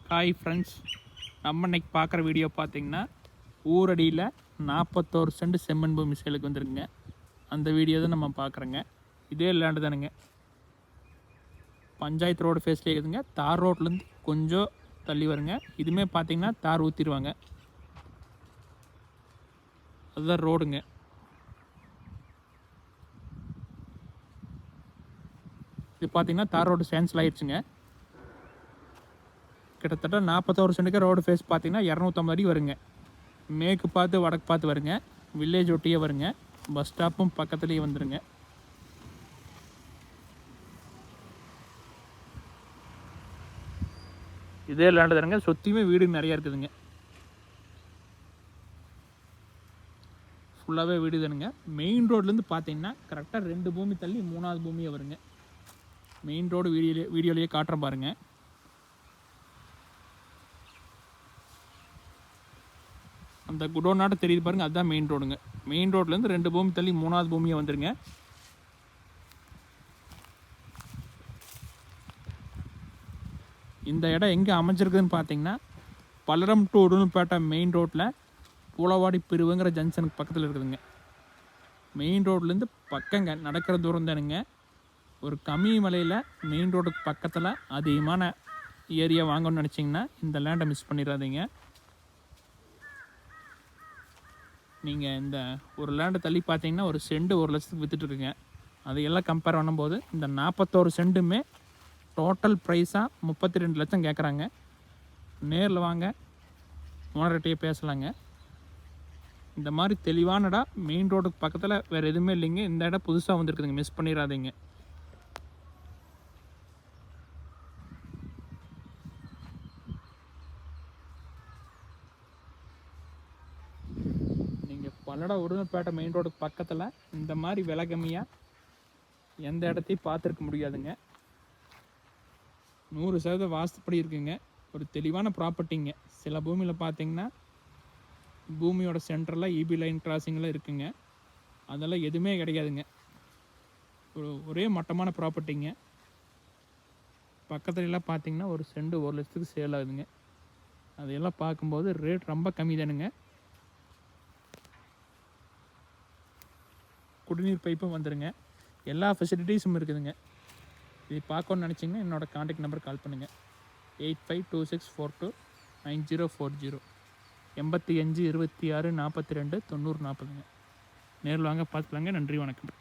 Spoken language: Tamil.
ஹாய் ஃப்ரெண்ட்ஸ், நம்ம இன்னைக்கு பார்க்குற வீடியோ பார்த்தீங்கன்னா ஊரடியில் 41 சென்ட் செம்மண் பூமி சேலுக்கு வந்துருக்குங்க. அந்த வீடியோ தான் நம்ம பார்க்குறோங்க. இதே லேண்டு தானுங்க, பஞ்சாயத்து ரோடு ஃபேஸ்லேயே இருக்குதுங்க. தார் ரோட்லேருந்து கொஞ்சம் தள்ளி வருங்க. இதுவுமே பார்த்தீங்கன்னா தார் ஊற்றிடுவாங்க, அதுதான் ரோடுங்க. இது பார்த்தீங்கன்னா தார் ரோடு சேன்சல் ஆயிடுச்சுங்க. கிட்டத்தட்ட 41 சென்ட்டுக்கு ரோடு ஃபேஸ் பார்த்தீங்கன்னா 250 அடி வருங்க. மேற்கு பார்த்து வடக்கு பார்த்து வருங்க. வில்லேஜ் ஒட்டியே வருங்க. பஸ் ஸ்டாப்பும் பக்கத்துலேயே வந்துடுங்க. இதே லேண்டு தானுங்க, சுற்றியுமே வீடு நிறையா இருக்குதுங்க. ஃபுல்லாகவே வீடு தானுங்க. மெயின் ரோட்லேருந்து பார்த்தீங்கன்னா கரெக்டாக 2 பூமி தள்ளி 3வது பூமியே வருங்க. மெயின் ரோடு வீடியோலேயே காட்டுறேன் பாருங்கள். அந்த குடோனாட்ட தெரியுது பாருங்கள், அதுதான் மெயின் ரோடுங்க. மெயின் ரோட்லேருந்து 2 பூமி தள்ளி 3வது பூமியை வந்துருங்க. இந்த இடம் எங்கே அமைஞ்சிருக்குதுன்னு பார்த்தீங்கன்னா பல்லடம் டு உடுமல்பேட்டை மெயின் ரோட்டில் பூலவாடி பிரிவுங்கிற ஜங்ஷனுக்கு பக்கத்தில் இருக்குதுங்க. மெயின் ரோட்லேருந்து பக்கங்க, நடக்கிற தூரம் தானுங்க. ஒரு கம்மி மலையில் மெயின் ரோடுக்கு பக்கத்தில் அதிகமான ஏரியா வாங்கணும்னு நினச்சிங்கன்னா இந்த லேண்டை மிஸ் பண்ணிடாதீங்க. நீங்கள் இந்த ஒரு லேண்டை தள்ளி பார்த்தீங்கன்னா ஒரு சென்ட் 1 லட்சத்துக்கு விற்றுட்டுருக்குங்க. அதையெல்லாம் கம்பேர் பண்ணும்போது இந்த 41 சென்ட்டுமே டோட்டல் ப்ரைஸாக 32 லட்சம் கேட்குறாங்க. நேரில் வாங்க, ஓனர்கிட்டயே பேசலாங்க. இந்த மாதிரி தெளிவான இடம் மெயின் ரோடுக்கு பக்கத்தில் வேறு எதுவுமே இல்லைங்க. இந்த இடம் புதுசாக வந்துருக்குதுங்க, மிஸ் பண்ணிடாதீங்க. நீங்கள் பல்லடம் உடுமல்பேட்டை மெயின் ரோடுக்கு பக்கத்தில் இந்த மாதிரி விலை கம்மியாக எந்த இடத்தையும் பார்த்துருக்க முடியாதுங்க. 100% வாஸ்துப்படி இருக்குங்க. ஒரு தெளிவான ப்ராப்பர்ட்டிங்க. சில பூமியில் பார்த்தீங்கன்னா பூமியோட சென்டரில் இபி லைன் கிராசிங்கில் இருக்குங்க. அதெல்லாம் எதுவுமே கிடையாதுங்க. ஒரே மட்டமான ப்ராப்பர்ட்டிங்க. பக்கத்துலலாம் பார்த்தீங்கன்னா ஒரு சென்ட் 1 லட்சத்துக்கு சேல் ஆகுதுங்க. அதையெல்லாம் பார்க்கும்போது ரேட் ரொம்ப கம்மி தானுங்க. குடிநீர் பைப்பும் வந்துடுங்க. எல்லா ஃபெசிலிட்டிஸும் இருக்குதுங்க. இது பார்க்கணுன்னு நினச்சிங்கன்னா என்னோடய கான்டாக்ட் நம்பர் கால் பண்ணுங்கள். 8526429040 85 26 42 90 40. நேரில் வாங்க, பார்த்துக்கலாங்க. நன்றி, வணக்கம்.